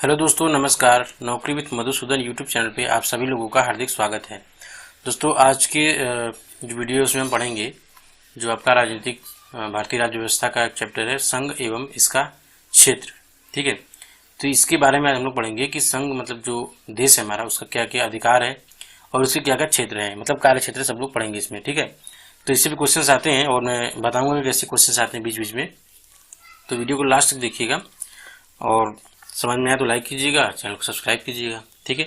Hello दोस्तों, नमस्कार। नौकरी विद मधुसूदन यूट्यूब चैनल पे आप सभी लोगों का हार्दिक स्वागत है। दोस्तों, आज के जो वीडियो उसमें हम पढ़ेंगे जो आपका राजनीतिक भारतीय राज्य व्यवस्था का एक चैप्टर है, संघ एवं इसका क्षेत्र। ठीक है, तो इसके बारे में आज हम लोग पढ़ेंगे कि संघ मतलब जो देश है हमारा, उसका क्या क्या अधिकार है और उसके क्या क्या क्षेत्र है, मतलब कार्य क्षेत्र सब लोग पढ़ेंगे इसमें। ठीक है, तो इससे भी क्वेश्चन आते हैं और मैं बताऊंगा कि कैसे क्वेश्चन आते हैं बीच बीच में। तो वीडियो को लास्ट तक देखिएगा और समझ में आया तो लाइक कीजिएगा, चैनल को सब्सक्राइब कीजिएगा। ठीक है,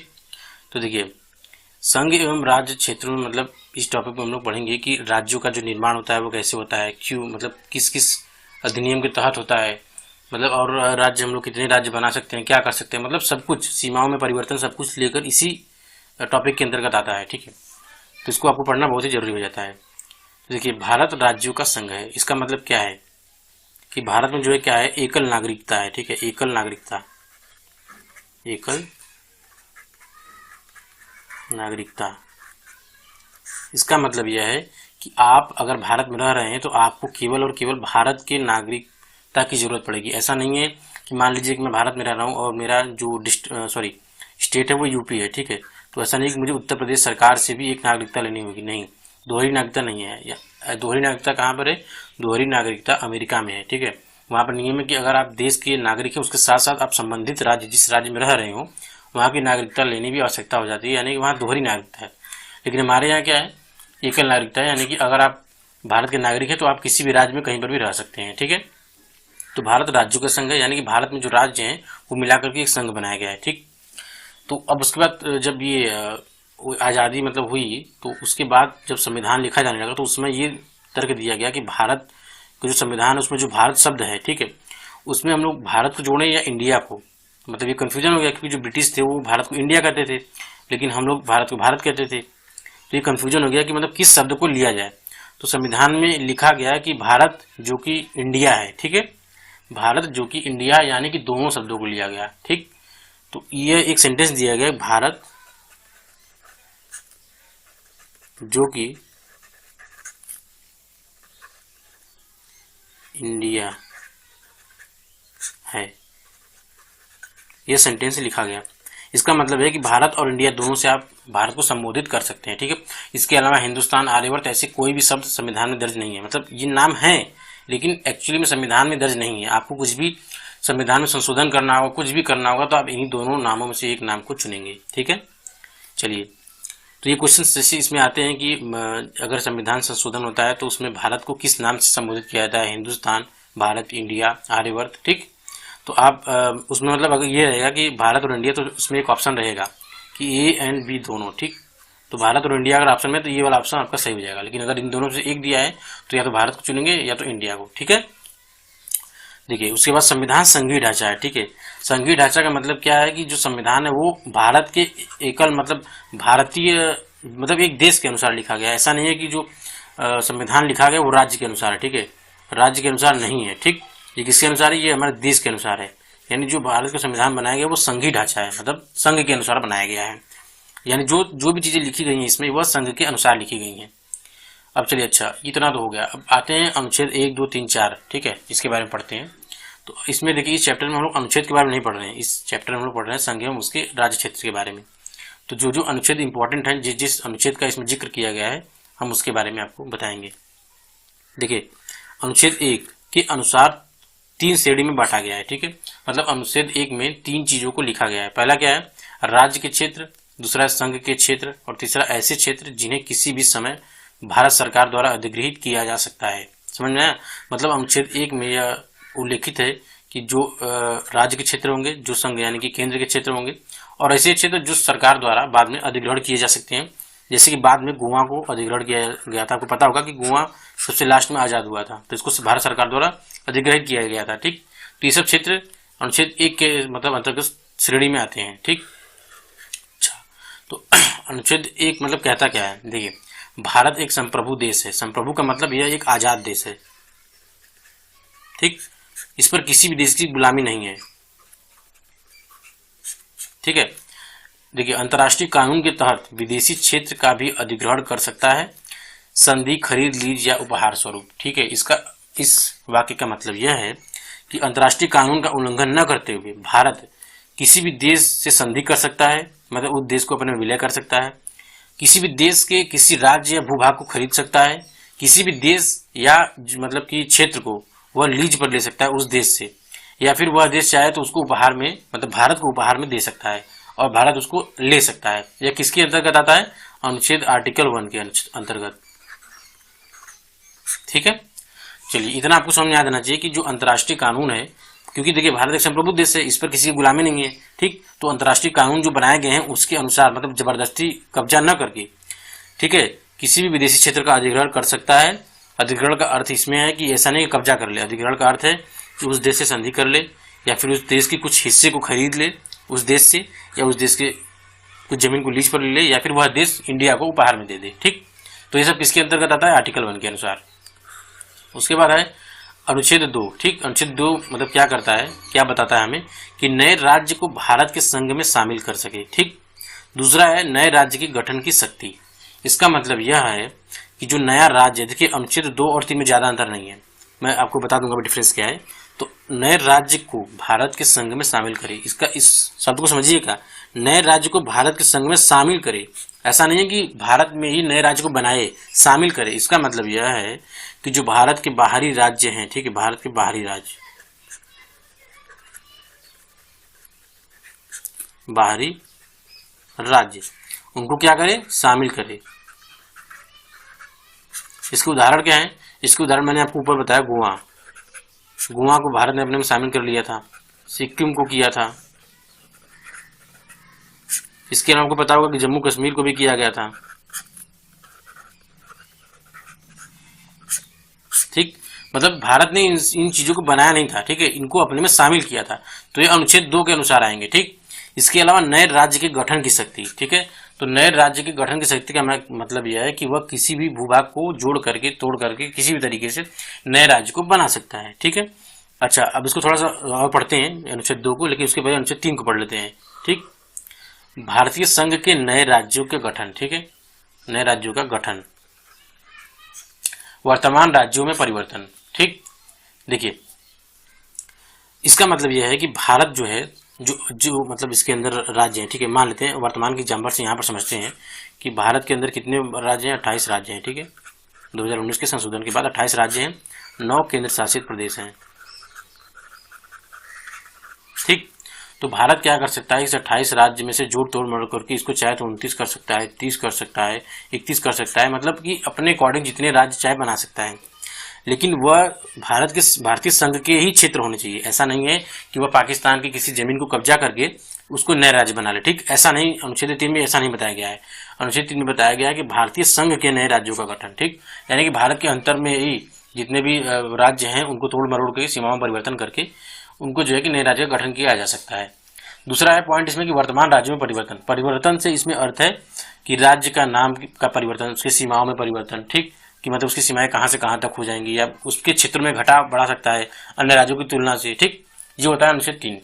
तो देखिए, संघ एवं राज्य क्षेत्रों में मतलब इस टॉपिक में हम लोग पढ़ेंगे कि राज्यों का जो निर्माण होता है वो कैसे होता है, क्यों, मतलब किस किस अधिनियम के तहत होता है, मतलब और राज्य हम लोग कितने राज्य बना सकते हैं, क्या कर सकते हैं, मतलब सब कुछ, सीमाओं में परिवर्तन, सब कुछ लेकर इसी टॉपिक के अंतर्गत आता है। ठीक है, तो इसको आपको पढ़ना बहुत ही जरूरी हो जाता है। तो देखिए, भारत राज्यों का संघ है, इसका मतलब क्या है कि भारत में जो है क्या है, एकल नागरिकता है। ठीक है, एकल नागरिकता, एकल नागरिकता। इसका मतलब यह है कि आप अगर भारत में रह रहे हैं तो आपको केवल और केवल भारत के नागरिकता की जरूरत पड़ेगी। ऐसा नहीं है कि मान लीजिए कि मैं भारत में रह रहा हूँ और मेरा जो स्टेट है वो यूपी है। ठीक है, तो ऐसा नहीं कि मुझे उत्तर प्रदेश सरकार से भी एक नागरिकता लेनी होगी, नहीं, दोहरी नागरिकता नहीं है। या दोहरी नागरिकता कहाँ पर है? दोहरी नागरिकता अमेरिका में है। ठीक है, वहाँ पर नियम है कि अगर आप देश के नागरिक हैं उसके साथ साथ आप संबंधित राज्य, जिस राज्य में रह रहे हो, वहाँ की नागरिकता लेने भी आवश्यकता हो जाती है, यानी कि वहाँ दोहरी नागरिकता है। लेकिन हमारे यहाँ क्या है, एकल नागरिकता है, यानी कि अगर आप भारत के नागरिक हैं तो आप किसी भी राज्य में कहीं पर भी रह सकते हैं। ठीक है, तो भारत राज्यों का संघ है, यानी कि भारत में जो राज्य हैं वो मिलाकर के एक संघ बनाया गया है। ठीक, तो अब उसके बाद जब ये आज़ादी मतलब हुई, तो उसके बाद जब संविधान लिखा जाने लगा तो उसमें ये तर्क दिया गया कि भारत का जो संविधान है उसमें जो भारत शब्द है, ठीक है, उसमें हम लोग भारत को जोड़ें या इंडिया को। मतलब ये कन्फ्यूजन हो गया क्योंकि जो ब्रिटिश थे वो भारत को इंडिया कहते थे, लेकिन हम लोग भारत को भारत कहते थे। तो ये कन्फ्यूजन हो गया कि मतलब किस शब्द को लिया जाए। तो संविधान में लिखा गया कि भारत जो कि इंडिया है। ठीक है, भारत जो कि इंडिया, यानी कि दोनों शब्दों को लिया गया। ठीक, तो ये एक सेंटेंस दिया गया, भारत जो कि इंडिया है, यह सेंटेंस लिखा गया। इसका मतलब है कि भारत और इंडिया दोनों से आप भारत को संबोधित कर सकते हैं। ठीक है, इसके अलावा हिंदुस्तान, आर्यवर्त, ऐसे कोई भी शब्द संविधान में दर्ज नहीं है। मतलब ये नाम है लेकिन एक्चुअली में संविधान में दर्ज नहीं है। आपको कुछ भी संविधान में संशोधन करना होगा, कुछ भी करना होगा, तो आप इन्हीं दोनों नामों में से एक नाम को चुनेंगे। ठीक है, चलिए, तो ये क्वेश्चन जैसे इसमें आते हैं कि अगर संविधान संशोधन होता है तो उसमें भारत को किस नाम से संबोधित किया जाता है? हिंदुस्तान, भारत, इंडिया, आर्यवर्त। ठीक, तो आप उसमें मतलब अगर ये रहेगा कि भारत और इंडिया, तो उसमें एक ऑप्शन रहेगा कि ए एंड बी दोनों। ठीक, तो भारत और इंडिया अगर ऑप्शन में, तो ये वाला ऑप्शन आपका सही हो जाएगा। लेकिन अगर इन दोनों से एक दिया है तो या तो भारत को चुनेंगे या तो इंडिया को। ठीक है, देखिए, उसके बाद संविधान संघीय ढांचा है। ठीक है, संघीय ढांचा का मतलब क्या है कि जो संविधान है वो भारत के एकल मतलब भारतीय मतलब एक देश के अनुसार लिखा गया है। ऐसा नहीं है कि जो संविधान लिखा गया वो राज्य के अनुसार है। ठीक है, राज्य के अनुसार नहीं है। ठीक, ये किसके अनुसार है? ये हमारे देश के अनुसार है। यानी जो भारत का संविधान बनाया गया वो संघीय ढांचा है, मतलब संघ के अनुसार बनाया गया है। यानी जो जो भी चीजें लिखी गई हैं इसमें वह संघ के अनुसार लिखी गई हैं। अब चलिए, अच्छा, इतना तो हो गया। अब आते हैं अनुच्छेद 1, 2, 3, 4। ठीक है, इसके बारे में पढ़ते हैं। तो इसमें देखिए, इस चैप्टर में हम लोग अनुच्छेद के बारे में नहीं पढ़ रहे हैं, इस चैप्टर में हम लोग पढ़ रहे हैं संघ एवं उसके राज्य क्षेत्र के बारे में। तो जो जो अनुच्छेद इंपॉर्टेंट है, जिस जिस अनुच्छेद का इसमें जिक्र किया गया है, हम उसके बारे में आपको बताएंगे। देखिए, अनुच्छेद 1 के अनुसार 3 श्रेणी में बांटा गया है। ठीक है, मतलब अनुच्छेद 1 में 3 चीजों को लिखा गया है। पहला क्या है? राज्य के क्षेत्र, दूसरा संघ के क्षेत्र और तीसरा ऐसे क्षेत्र जिन्हें किसी भी समय भारत सरकार द्वारा अधिगृहित किया जा सकता है। समझ में आया? मतलब अनुच्छेद 1 में यह उल्लेखित है कि जो राज्य के क्षेत्र होंगे, जो संघ यानी कि केंद्र के क्षेत्र होंगे, और ऐसे क्षेत्र जो सरकार द्वारा बाद में अधिग्रहण किए जा सकते हैं। जैसे कि बाद में गोवा को अधिग्रहण किया गया था। आपको पता होगा कि गोवा सबसे लास्ट में आजाद हुआ था, तो इसको भारत सरकार द्वारा अधिग्रहित किया गया था। ठीक, तो ये सब क्षेत्र अनुच्छेद 1 के मतलब अंतर्गत श्रेणी में आते हैं। ठीक, अच्छा, तो अनुच्छेद 1 मतलब कहता क्या है? देखिए, भारत एक संप्रभु देश है। संप्रभु का मतलब यह एक आजाद देश है। ठीक, इस पर किसी भी देश की गुलामी नहीं है। ठीक है, देखिए, अंतर्राष्ट्रीय कानून के तहत विदेशी क्षेत्र का भी अधिग्रहण कर सकता है, संधि, खरीद, लीज या उपहार स्वरूप। ठीक है, इसका इस वाक्य का मतलब यह है कि अंतर्राष्ट्रीय कानून का उल्लंघन न करते हुए भारत किसी भी देश से संधि कर सकता है, मतलब उस देश को अपने में विलय कर सकता है, किसी भी देश के किसी राज्य या भूभाग को खरीद सकता है, किसी भी देश या मतलब कि क्षेत्र को वह लीज पर ले सकता है उस देश से, या फिर वह देश चाहे तो उसको उपहार में, मतलब भारत को उपहार में दे सकता है और भारत उसको ले सकता है। यह किसके अंतर्गत आता है? अनुच्छेद आर्टिकल 1 के अंतर्गत। ठीक है, चलिए इतना आपको समझ में आ जाना चाहिए कि जो अंतर्राष्ट्रीय कानून है, क्योंकि देखिए भारत एक संप्रभुत्व देश है, इस पर किसी की गुलामी नहीं है। ठीक, तो अंतर्राष्ट्रीय कानून जो बनाए गए हैं उसके अनुसार, मतलब जबरदस्ती कब्जा न करके, ठीक है, किसी भी विदेशी क्षेत्र का अधिग्रहण कर सकता है। अधिग्रहण का अर्थ इसमें है कि ऐसा नहीं कि कब्जा कर ले, अधिग्रहण का अर्थ है कि उस देश से संधि कर ले या फिर उस देश के कुछ हिस्से को खरीद ले उस देश से, या उस देश के कुछ जमीन को लीज पर ले ले, या फिर वह देश इंडिया को उपहार में दे दे। ठीक, तो ये सब किसके अंतर्गत आता है? आर्टिकल 1 के अनुसार। उसके बाद है अनुच्छेद 2। ठीक, अनुच्छेद 2 मतलब क्या करता है, क्या बताता है हमें कि नए राज्य को भारत के संघ में शामिल कर सके। ठीक, दूसरा है नए राज्य के गठन की शक्ति। इसका मतलब यह है कि जो नया राज्य, देखिए अनुच्छेद 2 और 3 में ज्यादा अंतर नहीं है, मैं आपको बता दूंगा डिफरेंस क्या है। तो नए राज्य को भारत के संघ में शामिल करे, इसका इस शब्द को समझिएगा, नए राज्य को भारत के संघ में शामिल करे। ऐसा नहीं है कि भारत में ही नए राज्य को बनाए, शामिल करे। इसका मतलब यह है कि जो भारत के बाहरी राज्य हैं, ठीक है, भारत के बाहरी राज्य, बाहरी राज्य, उनको क्या करे? शामिल करे। इसके उदाहरण क्या है? इसके उदाहरण मैंने आपको ऊपर बताया, गोवा। गोवा को भारत ने अपने में शामिल कर लिया था, सिक्किम को किया था। इसके अलावा आपको पता होगा कि जम्मू कश्मीर को भी किया गया था। ठीक, मतलब भारत ने इन चीजों को बनाया नहीं था, ठीक है, इनको अपने में शामिल किया था। तो ये अनुच्छेद 2 के अनुसार आएंगे। ठीक, इसके अलावा नए राज्य के गठन की शक्ति। ठीक है, तो नए राज्य के गठन की शक्ति का मतलब यह है कि वह किसी भी भूभाग को जोड़ करके, तोड़ करके, किसी भी तरीके से नए राज्य को बना सकता है। ठीक है, अच्छा अब इसको थोड़ा सा और पढ़ते हैं अनुच्छेद 2 को, लेकिन उसके पहले अनुच्छेद 3 को पढ़ लेते हैं। ठीक, भारतीय संघ के नए राज्यों के गठन। ठीक है, नए राज्यों का गठन, वर्तमान राज्यों में परिवर्तन। ठीक, देखिए इसका मतलब यह है कि भारत जो है, जो मतलब इसके अंदर राज्य हैं, ठीक है, मान लेते हैं वर्तमान की एग्जाम्पल से यहाँ पर समझते हैं कि भारत के अंदर कितने राज्य हैं? 28 राज्य हैं। ठीक है, 2019 के संशोधन के बाद 28 राज्य हैं, 9 केंद्र शासित प्रदेश हैं। ठीक, तो भारत क्या कर सकता है? इस 28 राज्य में से जोड़ तोड़ मरोड़ करके इसको चाहे तो 29 कर सकता है, 30 कर सकता है, 31 कर सकता है, मतलब कि अपने अकॉर्डिंग जितने राज्य चाहे बना सकता है। लेकिन वह भारतीय संघ के ही क्षेत्र होने चाहिए। ऐसा नहीं है कि वह पाकिस्तान की किसी जमीन को कब्जा करके उसको नए राज्य बना ले। ठीक, ऐसा नहीं, अनुच्छेद 3 में ऐसा नहीं बताया गया है। अनुच्छेद 3 में बताया गया है कि भारतीय संघ के नए राज्यों का गठन। ठीक, यानी कि भारत के अंतर में ही जितने भी राज्य हैं उनको तोड़ मरोड़ के, सीमाओं में परिवर्तन करके उनको जो है कि नए राज्य का गठन किया जा सकता है। दूसरा है पॉइंट इसमें कि वर्तमान राज्यों में परिवर्तन। परिवर्तन से इसमें अर्थ है कि राज्य का नाम का परिवर्तन, उसकी सीमाओं में परिवर्तन। ठीक, कि मतलब उसकी सीमाएं कहां से कहां तक हो जाएंगी, या उसके क्षेत्र में घटा बढ़ा सकता है अन्य राज्यों की तुलना से। ठीक, ये होता है अनुच्छेद 3।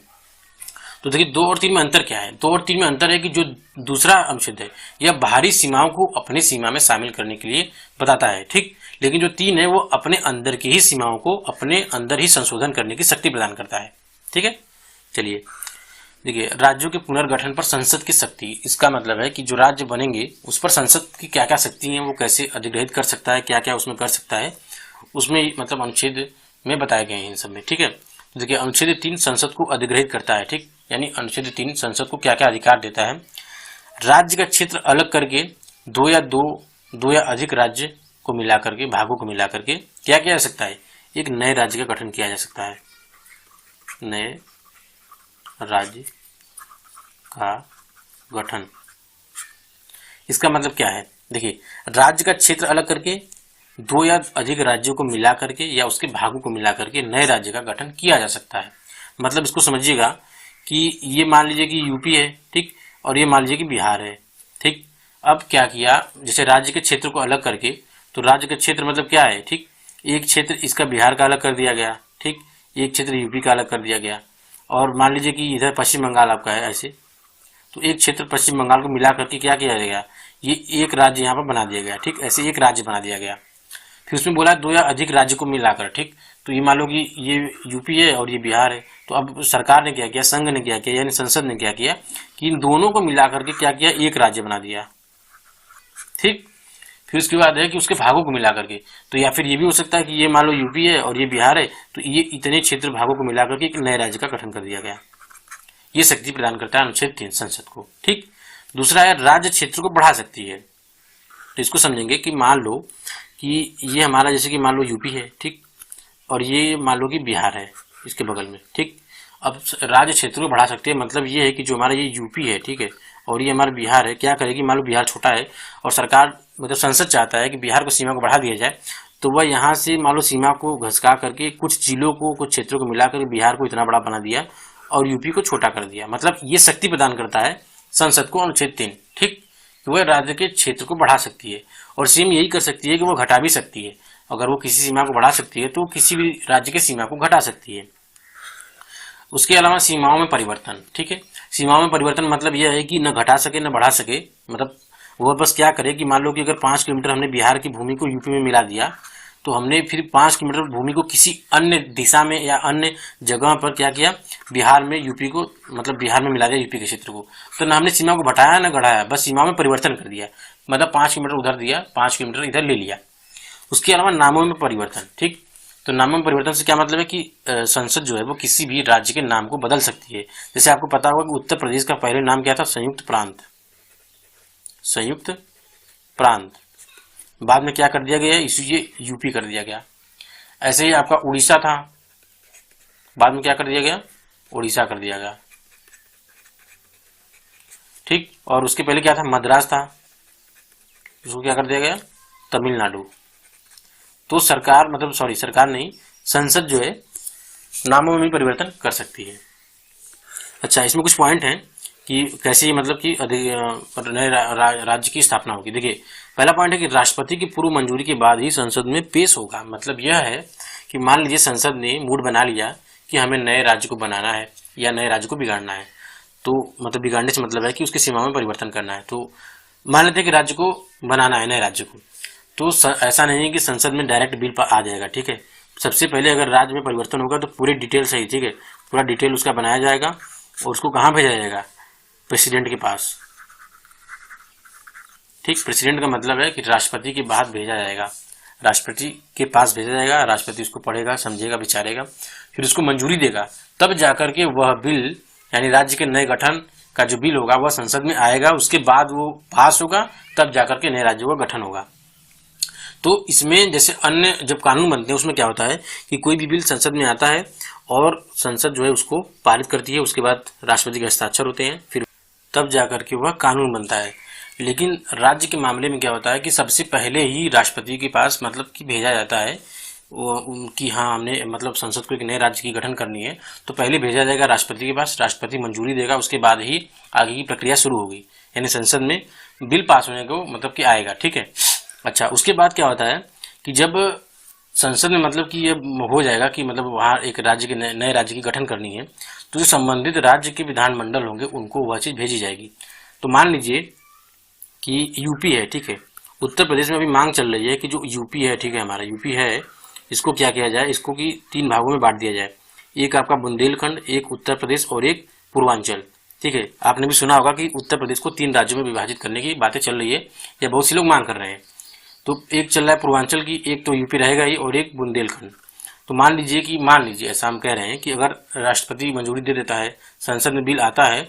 तो देखिए 2 और 3 में अंतर क्या है? 2 और 3 में अंतर है कि जो दूसरा अनुच्छेद है यह बाहरी सीमाओं को अपनी सीमा में शामिल करने के लिए बताता है। ठीक, लेकिन जो 3 है वो अपने अंदर की ही सीमाओं को अपने अंदर ही संशोधन करने की शक्ति प्रदान करता है। ठीक है, चलिए देखिए राज्यों के पुनर्गठन पर संसद की शक्ति। इसका मतलब है कि जो राज्य बनेंगे उस पर संसद की क्या क्या शक्ति है, वो कैसे अधिग्रहित कर सकता है, क्या क्या उसमें कर सकता है, उसमें मतलब अनुच्छेद में बताए गए हैं इन सब में। ठीक है, तो देखिए अनुच्छेद 3 संसद को अधिग्रहित करता है। ठीक, यानी अनुच्छेद 3 संसद को क्या क्या अधिकार देता है? राज्य का क्षेत्र अलग करके दो या अधिक राज्य को मिला करके, भागों को मिला करके क्या किया जा सकता है? एक नए राज्य का गठन किया जा सकता है। नए राज्य का गठन, इसका मतलब क्या है? देखिए राज्य का क्षेत्र अलग करके 2 या अधिक राज्यों को मिला करके या उसके भागों को मिला करके नए राज्य का गठन किया जा सकता है। मतलब इसको समझिएगा कि ये मान लीजिए कि यूपी है, ठीक, और ये मान लीजिए कि बिहार है। ठीक, अब क्या किया, जैसे राज्य के क्षेत्र को अलग करके, तो राज्य का क्षेत्र मतलब क्या है? ठीक, एक क्षेत्र इसका बिहार का अलग कर दिया गया, ठीक, एक क्षेत्र यूपी का अलग कर दिया गया, और मान लीजिए कि इधर पश्चिम बंगाल आपका है ऐसे, तो एक क्षेत्र पश्चिम बंगाल को मिला करके क्या किया जाएगा? ये एक राज्य यहाँ पर बना दिया गया। ठीक, ऐसे एक राज्य बना दिया गया। फिर उसमें बोला 2 या अधिक राज्य को मिलाकर। ठीक, तो ये मान लो कि ये यूपी है और ये बिहार है, तो अब सरकार ने क्या किया, संघ ने क्या किया, यानी संसद ने क्या किया कि इन दोनों को मिला करके क्या किया, एक राज्य बना दिया। ठीक, फिर उसके बाद है कि उसके भागों को मिला करके, तो या फिर ये भी हो सकता है कि ये मान लो यूपी है और ये बिहार है, तो ये इतने क्षेत्र भागों को मिला करके एक नए राज्य का गठन कर दिया गया। ये शक्ति प्रदान करता है अनुच्छेद 3 संसद को। ठीक, दूसरा है राज्य क्षेत्र को बढ़ा सकती है। तो इसको समझेंगे कि मान लो कि ये हमारा जैसे कि मान लो यूपी है, ठीक, और ये मान लो कि बिहार है इसके बगल में। ठीक, अब राज्य क्षेत्र को बढ़ा सकते हैं, मतलब ये है कि जो हमारा ये यूपी है, ठीक है, और ये हमारा बिहार है, क्या करेगी, मान लो बिहार छोटा है और सरकार मतलब संसद चाहता है कि बिहार को सीमा को बढ़ा दिया जाए, तो वह यहाँ से मान लो सीमा को घसका करके कुछ जिलों को, कुछ क्षेत्रों को मिलाकर बिहार को इतना बड़ा बना दिया और यूपी को छोटा कर दिया। मतलब ये शक्ति प्रदान करता है संसद को अनुच्छेद 3। ठीक, वह राज्य के क्षेत्र को बढ़ा सकती है, और सेम यही कर सकती है कि वो घटा भी सकती है। अगर वो किसी सीमा को बढ़ा सकती है तो किसी भी राज्य की सीमा को घटा सकती है। उसके अलावा सीमाओं में परिवर्तन। ठीक है, सीमाओं में परिवर्तन मतलब यह है कि न घटा सके न बढ़ा सके, मतलब वो बस क्या करे कि मान लो कि अगर 5 किलोमीटर हमने बिहार की भूमि को यूपी में मिला दिया, तो हमने फिर 5 किलोमीटर भूमि को किसी अन्य दिशा में या अन्य जगह पर क्या किया, बिहार में यूपी को, मतलब बिहार में मिला दिया यूपी के क्षेत्र को। तो ना हमने सीमा को घटाया न बढ़ाया, बस सीमा में परिवर्तन कर दिया, मतलब 5 किलोमीटर उधर दिया, 5 किलोमीटर इधर ले लिया। उसके अलावा नामों में परिवर्तन। ठीक, तो नामों में परिवर्तन से क्या मतलब है कि संसद जो है वो किसी भी राज्य के नाम को बदल सकती है। जैसे आपको पता होगा कि उत्तर प्रदेश का पहले नाम क्या था, संयुक्त प्रांत। संयुक्त प्रांत बाद में क्या कर दिया गया, इसे यूपी कर दिया गया। ऐसे ही आपका उड़ीसा था, बाद में क्या कर दिया गया, उड़ीसा कर दिया गया। ठीक, और उसके पहले क्या था, मद्रास था, उसको क्या कर दिया गया, तमिलनाडु। तो सरकार, मतलब सॉरी सरकार नहीं, संसद जो है नामों में परिवर्तन कर सकती है। अच्छा, इसमें कुछ पॉइंट हैं कि कैसे मतलब कि नए राज्य की स्थापना होगी। देखिए, पहला पॉइंट है कि राष्ट्रपति की पूर्व मंजूरी के बाद ही संसद में पेश होगा। मतलब यह है कि मान लीजिए संसद ने मूड बना लिया कि हमें नए राज्य को बनाना है या नए राज्य को बिगाड़ना है, तो मतलब बिगाड़ने से मतलब है कि उसकी सीमा में परिवर्तन करना है। तो मान लेते हैं कि राज्य को बनाना है, नए राज्य को, तो ऐसा नहीं है कि संसद में डायरेक्ट बिल पर आ जाएगा। ठीक है, सबसे पहले अगर राज्य में परिवर्तन होगा तो पूरी डिटेल सही, ठीक है, पूरा डिटेल उसका बनाया जाएगा और उसको कहाँ भेजा जाएगा, प्रेसिडेंट के पास। ठीक, प्रेसिडेंट का मतलब है कि राष्ट्रपति के बाद भेजा जाएगा, राष्ट्रपति के पास भेजा जाएगा, राष्ट्रपति उसको पढ़ेगा, समझेगा, विचारेगा, फिर उसको मंजूरी देगा, तब जाकर के वह बिल यानी राज्य के नए गठन का जो बिल होगा वह संसद में आएगा। उसके बाद वो पास होगा, तब जाकर के नए राज्य का गठन होगा। तो इसमें जैसे अन्य जब कानून बनते हैं उसमें क्या होता है कि कोई भी बिल संसद में आता है और संसद जो है उसको पारित करती है, उसके बाद राष्ट्रपति के हस्ताक्षर होते हैं, फिर तब जाकर के वह कानून बनता है। लेकिन राज्य के मामले में क्या होता है कि सबसे पहले ही राष्ट्रपति के पास मतलब कि भेजा जाता है कि हाँ हमने मतलब संसद को एक नए राज्य की गठन करनी है, तो पहले भेजा जाएगा राष्ट्रपति के पास, राष्ट्रपति मंजूरी देगा, उसके बाद ही आगे की प्रक्रिया शुरू होगी, यानी संसद में बिल पास होने को मतलब कि आएगा। ठीक है, अच्छा, उसके बाद क्या होता है कि जब संसद में मतलब कि ये हो जाएगा कि मतलब वहाँ एक राज्य के नए राज्य की गठन करनी है, तो जो संबंधित राज्य के विधानमंडल होंगे उनको वह चीज़ भेजी जाएगी। तो मान लीजिए कि यूपी है, ठीक है, उत्तर प्रदेश में अभी मांग चल रही है कि जो यूपी है, ठीक है, हमारा यूपी है, इसको क्या किया जाए, इसको कि 3 भागों में बांट दिया जाए, एक आपका बुंदेलखंड, एक उत्तर प्रदेश और एक पूर्वांचल। ठीक है, आपने भी सुना होगा कि उत्तर प्रदेश को 3 राज्यों में विभाजित करने की बातें चल रही है या बहुत से लोग मांग कर रहे हैं। तो एक चल रहा है पूर्वांचल की, एक तो यूपी रहेगा ही और एक बुंदेलखंड। तो मान लीजिए ऐसा हम कह रहे हैं कि अगर राष्ट्रपति मंजूरी दे देता है, संसद में बिल आता है,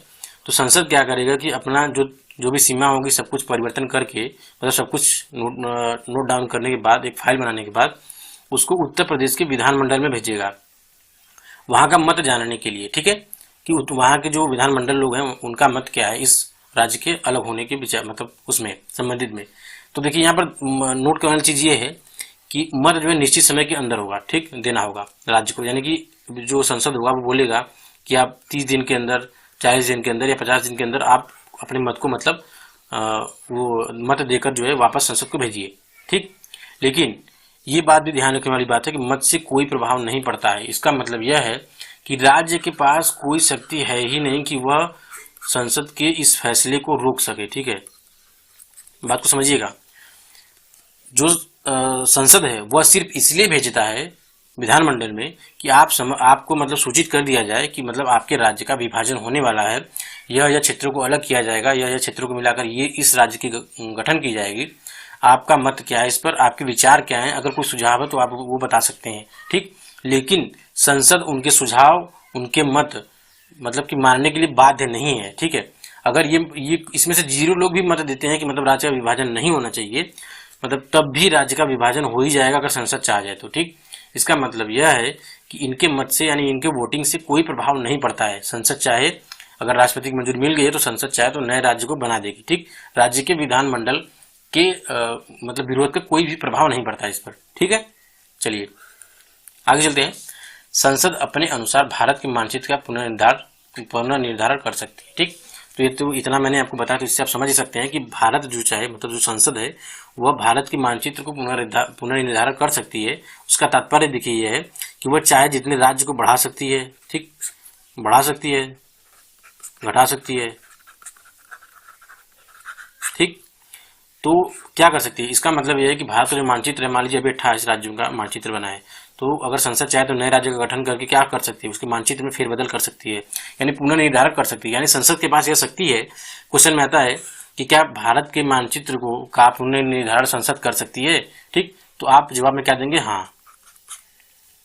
तो संसद क्या करेगा कि अपना जो भी सीमा होगी सब कुछ परिवर्तन करके, मतलब सब कुछ नोट डाउन करने के बाद, एक फाइल बनाने के बाद उसको उत्तर प्रदेश के विधानमंडल में भेजेगा वहाँ का मत जानने के लिए। ठीक है, कि वहाँ के जो विधानमंडल लोग हैं उनका मत क्या है इस राज्य के अलग होने के विचार, मतलब उसमें संबंधित में। तो देखिए यहाँ पर नोट करने वाली चीज़ ये है कि मत जो है निश्चित समय के अंदर होगा, ठीक, देना होगा राज्य को, यानी कि जो संसद होगा वो बोलेगा कि आप 30 दिन के अंदर, 40 दिन के अंदर या 50 दिन के अंदर आप अपने मत को मतलब वो मत देकर जो है वापस संसद को भेजिए। ठीक, लेकिन ये बात भी ध्यान रखने वाली बात है कि मत से कोई प्रभाव नहीं पड़ता है। इसका मतलब यह है कि राज्य के पास कोई शक्ति है ही नहीं कि वह संसद के इस फैसले को रोक सके। ठीक है, बात को समझिएगा। जो संसद है वह सिर्फ इसलिए भेजता है विधानमंडल में कि आपको मतलब सूचित कर दिया जाए कि मतलब आपके राज्य का विभाजन होने वाला है, यह क्षेत्रों को अलग किया जाएगा, यह क्षेत्रों को मिलाकर ये इस राज्य की गठन की जाएगी, आपका मत क्या है इस पर, आपके विचार क्या है, अगर कोई सुझाव है तो आप वो बता सकते हैं, ठीक। लेकिन संसद उनके सुझाव, उनके मत मतलब कि मानने के लिए बाध्य नहीं है, ठीक है। अगर ये इसमें से 0 लोग भी मत देते हैं कि मतलब राज्य का विभाजन नहीं होना चाहिए, मतलब तब भी राज्य का विभाजन हो ही जाएगा अगर संसद चाह जाए तो, ठीक। इसका मतलब यह है कि इनके मत से यानी इनके वोटिंग से कोई प्रभाव नहीं पड़ता है। संसद चाहे, अगर राष्ट्रपति की मंजूरी मिल गई है तो संसद चाहे तो नए राज्य को बना देगी, ठीक। राज्य के विधानमंडल के मतलब विरोध का कोई भी प्रभाव नहीं पड़ता है इस पर, ठीक है। चलिए आगे चलते हैं। संसद अपने अनुसार भारत के मानचित्र का पुनर्निर्धारण कर सकती है, ठीक। तो ये तो इतना मैंने आपको बताया, तो इससे आप समझ ही सकते हैं कि भारत जो चाहे मतलब जो संसद है वह भारत के मानचित्र को पुनर्निर्धारण कर सकती है। उसका तात्पर्य देखिए यह है कि वह चाहे जितने राज्य को बढ़ा सकती है, ठीक, बढ़ा सकती है, घटा सकती है, ठीक। तो क्या कर सकती है, इसका मतलब यह है कि भारत का जो मानचित्र है, मान लीजिए अभी 28 राज्यों का मानचित्र बना है, तो अगर संसद चाहे तो नए राज्य का गठन करके क्या कर सकती है, उसके मानचित्र में फेरबदल कर सकती है, यानी पुनर्निर्धारण कर सकती है। यानी संसद के पास यह शक्ति है। क्वेश्चन में आता है कि क्या भारत के मानचित्र को का पुनर्निर्धारण संसद कर सकती है, ठीक। तो आप जवाब में क्या देंगे, हाँ,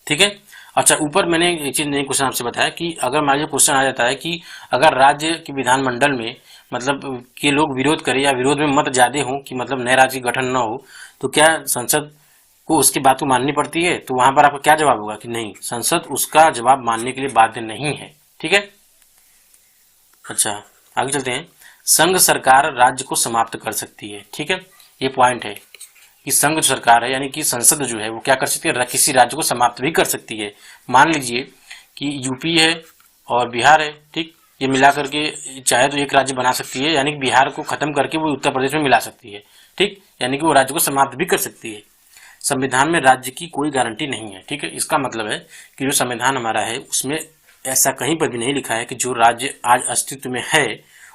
ठीक है। अच्छा, ऊपर मैंने एक चीज नई क्वेश्चन आपसे बताया कि अगर मान लीजिए क्वेश्चन आ जाता है कि अगर राज्य के विधानमंडल में मतलब के लोग विरोध करें या विरोध में मत ज्यादा हो कि मतलब नए राज्य का गठन न हो, तो क्या संसद को उसकी बात को माननी पड़ती है? तो वहां पर आपका क्या जवाब होगा कि नहीं, संसद उसका जवाब मानने के लिए बाध्य नहीं है, ठीक है। अच्छा, आगे चलते हैं। संघ सरकार राज्य को समाप्त कर सकती है, ठीक है। ये पॉइंट है कि संघ सरकार है यानी कि संसद जो है वो क्या कर सकती है, किसी राज्य को समाप्त भी कर सकती है। मान लीजिए कि यूपी है और बिहार है, ठीक, ये मिला करके चाहे तो एक राज्य बना सकती है, यानी कि बिहार को खत्म करके वो उत्तर प्रदेश में मिला सकती है, ठीक, यानी कि वो राज्य को समाप्त भी कर सकती है। संविधान में राज्य की कोई गारंटी नहीं है, ठीक है। इसका मतलब है कि जो संविधान हमारा है उसमें ऐसा कहीं पर भी नहीं लिखा है कि जो राज्य आज अस्तित्व में है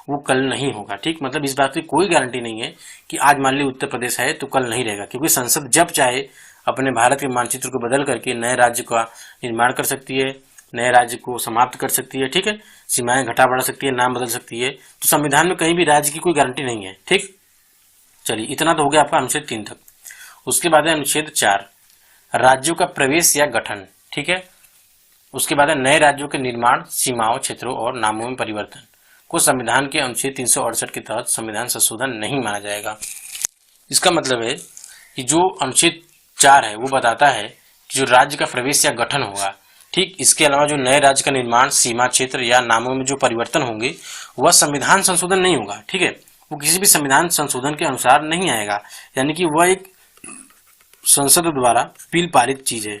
वो कल नहीं होगा, ठीक। मतलब इस बात की कोई गारंटी नहीं है कि आज मान ली उत्तर प्रदेश है तो कल नहीं रहेगा, क्योंकि संसद जब चाहे अपने भारत के मानचित्र को बदल करके नए राज्य का निर्माण कर सकती है, नए राज्य को समाप्त कर सकती है, ठीक है। सीमाएं घटा बढ़ा सकती है, नाम बदल सकती है। तो संविधान में कहीं भी राज्य की कोई गारंटी नहीं है, ठीक। चलिए, इतना तो हो गया आपका अनुच्छेद 3 तक। उसके बाद है अनुच्छेद 4, राज्यों का प्रवेश या गठन, ठीक है। उसके बाद है नए राज्यों के निर्माण, सीमाओं, क्षेत्रों और नामों में परिवर्तन को संविधान के अनुच्छेद 368 के तहत संविधान संशोधन नहीं माना जाएगा। इसका मतलब है कि जो अनुच्छेद 4 है वो बताता है कि जो राज्य का प्रवेश या गठन होगा, ठीक, इसके अलावा जो नए राज्य का निर्माण, सीमा, क्षेत्र या नामों में जो परिवर्तन होंगे वह संविधान संशोधन नहीं होगा, ठीक है। वो किसी भी संविधान संशोधन के अनुसार नहीं आएगा, यानी कि वह एक संसद द्वारा बिल पारित चीज है,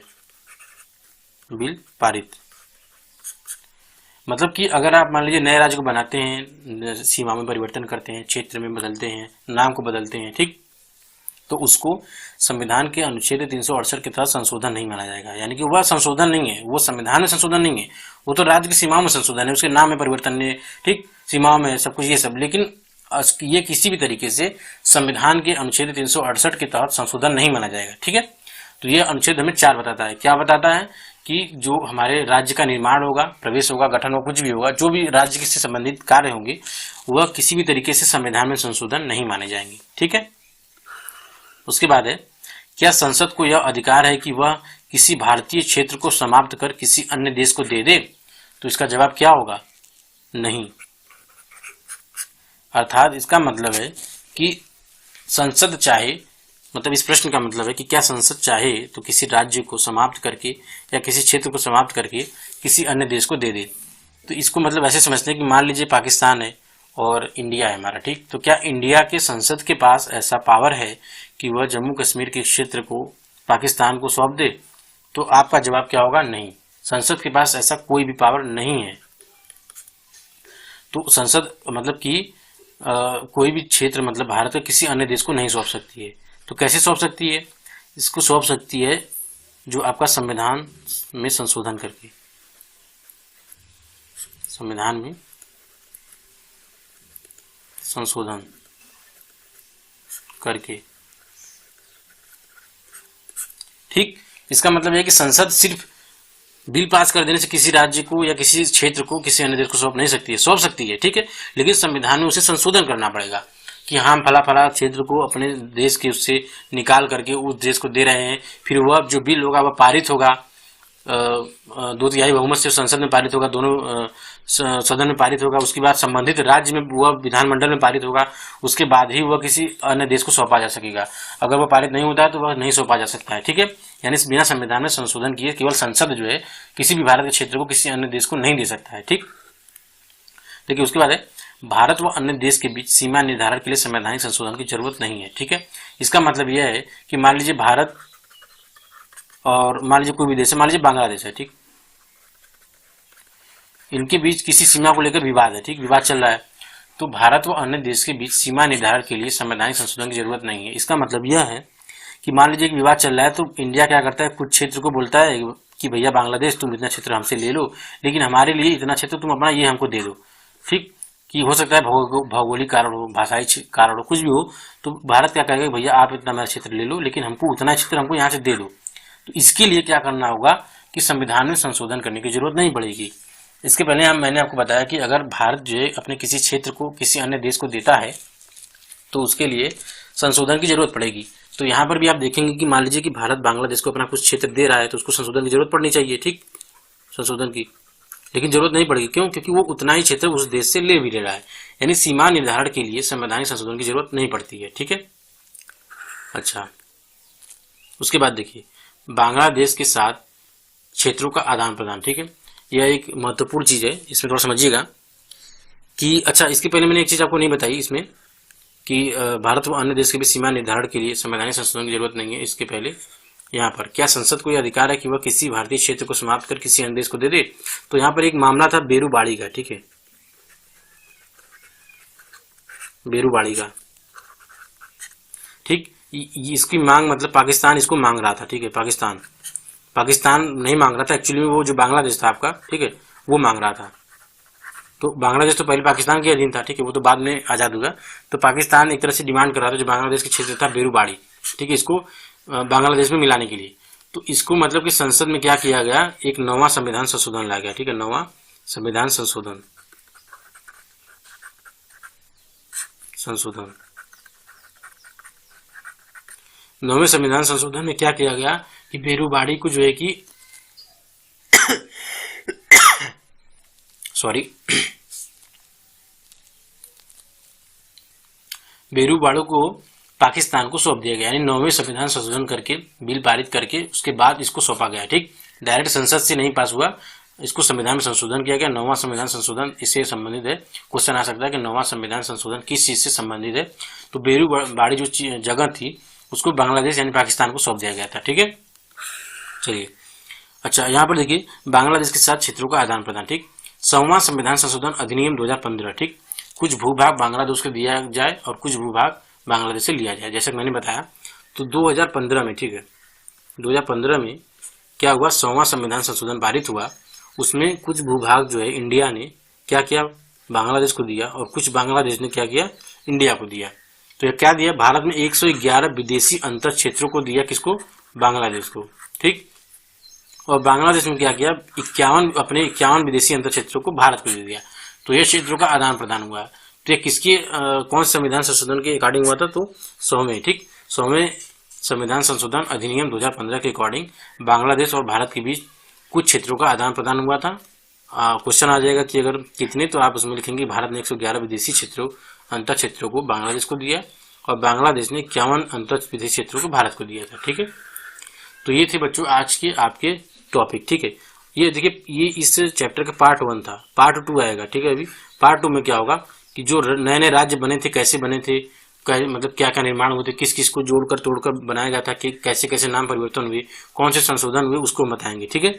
बिल पारित। मतलब कि अगर आप मान लीजिए नए राज्य को बनाते हैं, सीमा में परिवर्तन करते हैं, क्षेत्र में बदलते हैं, नाम को बदलते हैं, ठीक, तो उसको संविधान के अनुच्छेद 368 के तहत संशोधन नहीं माना जाएगा, यानी कि वह संशोधन नहीं है, वो संविधान में संशोधन नहीं है, वो तो राज्य की सीमाओं में संशोधन है, उसके नाम में परिवर्तन है, ठीक, सीमाओं में सब कुछ ये सब, लेकिन ये किसी भी तरीके से संविधान के अनुच्छेद 368 के तहत संशोधन नहीं माना जाएगा, ठीक है। तो ये अनुच्छेद हमें 4 बताता है, क्या बताता है कि जो हमारे राज्य का निर्माण होगा, प्रवेश होगा, गठन होगा, कुछ भी होगा, जो भी राज्य से संबंधित कार्य होंगे वह किसी भी तरीके से संविधान में संशोधन नहीं माने जाएंगे, ठीक है। उसके बाद है, क्या संसद को यह अधिकार है कि वह किसी भारतीय क्षेत्र को समाप्त कर किसी अन्य देश को दे दे? तो इसका जवाब क्या होगा, नहीं। अर्थात इसका मतलब है कि संसद चाहे, मतलब इस प्रश्न का मतलब है कि क्या संसद चाहे तो किसी राज्य को समाप्त करके या किसी क्षेत्र को समाप्त करके किसी अन्य देश को दे दे। तो इसको मतलब ऐसे समझते हैं कि मान लीजिए पाकिस्तान है और इंडिया है हमारा, ठीक, तो क्या इंडिया के संसद के पास ऐसा पावर है कि वह जम्मू कश्मीर के क्षेत्र को पाकिस्तान को सौंप दे? तो आपका जवाब क्या होगा, नहीं, संसद के पास ऐसा कोई भी पावर नहीं है। तो संसद मतलब कि कोई भी क्षेत्र मतलब भारत के किसी अन्य देश को नहीं सौंप सकती है। तो कैसे सौंप सकती है? इसको सौंप सकती है जो आपका संविधान में संशोधन करके, संविधान में संशोधन करके, ठीक। इसका मतलब है कि संसद सिर्फ बिल पास कर देने से किसी राज्य को या किसी क्षेत्र को किसी अन्य देश को सौंप नहीं सकती है, सौंप सकती है, ठीक है, लेकिन संविधान में उसे संशोधन करना पड़ेगा कि हम फला फला क्षेत्र को अपने देश के उससे निकाल करके उस देश को दे रहे हैं। फिर वह जो बिल होगा वह पारित होगा, 2/3 बहुमत से संसद में पारित होगा, दोनों सदन में पारित होगा, उसके बाद संबंधित राज्य में वह विधानमंडल में पारित होगा, उसके बाद ही वह किसी अन्य देश को सौंपा जा सकेगा। अगर वह पारित नहीं होता है तो वह नहीं सौंपा जा सकता है, ठीक है। यानी बिना संविधान में संशोधन किए केवल संसद जो है किसी भी भारत के क्षेत्र को किसी अन्य देश को नहीं दे सकता है, ठीक। देखिए उसके बाद है, भारत व अन्य देश के बीच सीमा निर्धारण के लिए संवैधानिक संशोधन की जरूरत नहीं है, ठीक है। इसका मतलब यह है कि मान लीजिए भारत और मान लीजिए कोई भी देश है, मान लीजिए बांग्लादेश है, ठीक, इनके बीच किसी सीमा को लेकर विवाद है, ठीक, विवाद चल रहा है, तो भारत व अन्य देश के बीच सीमा निर्धारण के लिए संवैधानिक संशोधन की जरूरत नहीं है। इसका मतलब यह है कि मान लीजिए कि विवाद चल रहा है तो इंडिया क्या करता है, कुछ क्षेत्र को बोलता है कि भैया बांग्लादेश तुम इतना क्षेत्र हमसे ले लो, लेकिन हमारे लिए इतना क्षेत्र तुम अपना ये हमको दे दो, ठीक, कि हो सकता है भौगोलिक कारण हो, भाषाई कारण हो, कुछ भी हो, तो भारत क्या कहेगा भैया आप इतना मेरा क्षेत्र ले लो, लेकिन हमको उतना क्षेत्र हमको यहाँ से दे दो। तो इसके लिए क्या करना होगा कि संविधान में संशोधन करने की जरूरत नहीं पड़ेगी। इसके पहले मैंने आपको बताया कि अगर भारत जो है अपने किसी क्षेत्र को किसी अन्य देश को देता है तो उसके लिए संशोधन की जरूरत पड़ेगी। तो यहाँ पर भी आप देखेंगे कि मान लीजिए कि भारत बांग्लादेश को अपना कुछ क्षेत्र दे रहा है तो उसको संशोधन की जरूरत पड़नी चाहिए, ठीक, संशोधन की, लेकिन जरूरत नहीं पड़ेगी। क्यों? क्योंकि वो उतना ही क्षेत्र उस देश से ले भी ले रहा है, यानी सीमा निर्धारण के लिए संवैधानिक संशोधन की जरूरत नहीं पड़ती है, ठीक है। अच्छा, उसके बाद देखिए बांग्लादेश के साथ क्षेत्रों का आदान प्रदान, ठीक है, यह एक महत्वपूर्ण चीज है, इसमें थोड़ा समझिएगा कि अच्छा इसके पहले मैंने एक चीज आपको नहीं बताई इसमें कि भारत व अन्य देश के बीच सीमा निर्धारण के लिए संवैधानिक संशोधन की जरूरत नहीं है। इसके पहले यहाँ पर क्या संसद को यह अधिकार है कि वह किसी भारतीय क्षेत्र को समाप्त कर किसी अन्य देश को दे दे? तो यहाँ पर एक मामला था बेरूबाड़ी का, ठीक है, बेरूबाड़ी का, ठीक, इसकी मांग मतलब पाकिस्तान इसको मांग रहा था, ठीक है, पाकिस्तान नहीं मांग रहा था, एक्चुअली वो जो बांग्लादेश था आपका, ठीक है, वो मांग रहा था। तो बांग्लादेश तो पहले पाकिस्तान के अधीन था, ठीक है, वो तो बाद में आजाद हुआ। तो पाकिस्तान एक तरह से डिमांड कर रहा था जो बांग्लादेश के क्षेत्र था बेरूबाड़ी, ठीक है, इसको बांग्लादेश में मिलाने के लिए। तो इसको मतलब कि संसद में क्या किया गया, एक नवा संविधान संशोधन लाया गया, ठीक है, नवा संविधान संशोधन नवे संविधान संशोधन में क्या किया गया कि बेरूबाड़ी को जो है कि बेरूबाड़ो को पाकिस्तान को सौंप दिया गया, यानी नौवें संविधान संशोधन करके बिल पारित करके उसके बाद इसको सौंपा गया, ठीक, डायरेक्ट संसद से नहीं पास हुआ, इसको संविधान में संशोधन किया गया। नौवां संविधान संशोधन इससे संबंधित है, क्वेश्चन आ सकता है कि नौवां संविधान संशोधन किस चीज से संबंधित है। तो बेरूबाड़ी जो जगह थी उसको बांग्लादेश यानी पाकिस्तान को सौंप दिया गया था, ठीक है। चलिए अच्छा, यहाँ पर देखिए बांग्लादेश के साथ क्षेत्रों का आदान प्रदान, ठीक, 100वां संविधान संशोधन अधिनियम 2015, ठीक, कुछ भूभाग बांग्लादेश को दिया जाए और कुछ भूभाग बांग्लादेश से लिया जाए, जैसे मैंने बताया। तो 2015 में, ठीक है, 2015 में क्या हुआ, 100वां संविधान संशोधन पारित हुआ, उसमें कुछ भूभाग जो है इंडिया ने क्या किया, बांग्लादेश को दिया, और कुछ बांग्लादेश ने क्या किया, इंडिया को दिया। तो क्या दिया, भारत में 111 विदेशी अंतर क्षेत्रों को दिया, किसको, बांग्लादेश को, ठीक, और बांग्लादेश में क्या किया, 51 विदेशी अंतर क्षेत्रों को भारत को दे दिया। तो ये क्षेत्रों का आदान प्रदान हुआ। तो ये किसके कौन संविधान संशोधन के अकॉर्डिंग हुआ था, तो 100वें, ठीक, 100वें संविधान संशोधन अधिनियम 2015 के अकॉर्डिंग बांग्लादेश और भारत के बीच कुछ क्षेत्रों का आदान प्रदान हुआ था। क्वेश्चन आ जाएगा कि अगर कितने, तो आप उसमें लिखेंगे भारत ने 111 विदेशी अंतर क्षेत्रों को बांग्लादेश को दिया और बांग्लादेश ने 51 अंतर विदेशी क्षेत्रों को भारत को दिया था, ठीक है। तो ये थे बच्चों आज के आपके टॉपिक, ठीक है। ये देखिए ये इस चैप्टर का पार्ट 1 था, पार्ट 2 आएगा, ठीक है। अभी पार्ट 2 में क्या होगा कि जो नए नए राज्य बने थे कैसे बने थे, मतलब क्या क्या निर्माण हुए थे, किस किस को जोड़कर तोड़कर बनाया गया था, कि कैसे कैसे नाम परिवर्तन हुए, कौन से संशोधन हुए, उसको बताएंगे, ठीक है।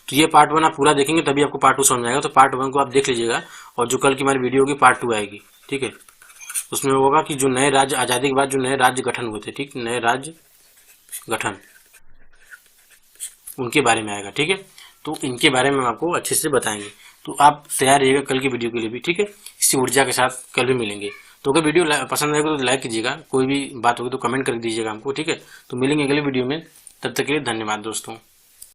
तो ये पार्ट 1 आप पूरा देखेंगे तभी आपको पार्ट 2 समझ आएगा। तो पार्ट 1 को आप देख लीजिएगा और जो कल की हमारी वीडियो होगी पार्ट 2 आएगी, ठीक है। उसमें होगा कि जो नए राज्य आजादी के बाद जो नए राज्य गठन हुए थे, ठीक, नए राज्य गठन उनके बारे में आएगा, ठीक है। तो इनके बारे में आपको अच्छे से बताएंगे। तो आप तैयार रहिएगा कल की वीडियो के लिए भी, ठीक है। इसी ऊर्जा के साथ कल भी मिलेंगे। तो अगर वीडियो पसंद आएगा तो लाइक कीजिएगा, कोई भी बात होगी तो कमेंट कर दीजिएगा हमको, ठीक है। तो मिलेंगे अगले वीडियो में, तब तक के लिए धन्यवाद दोस्तों।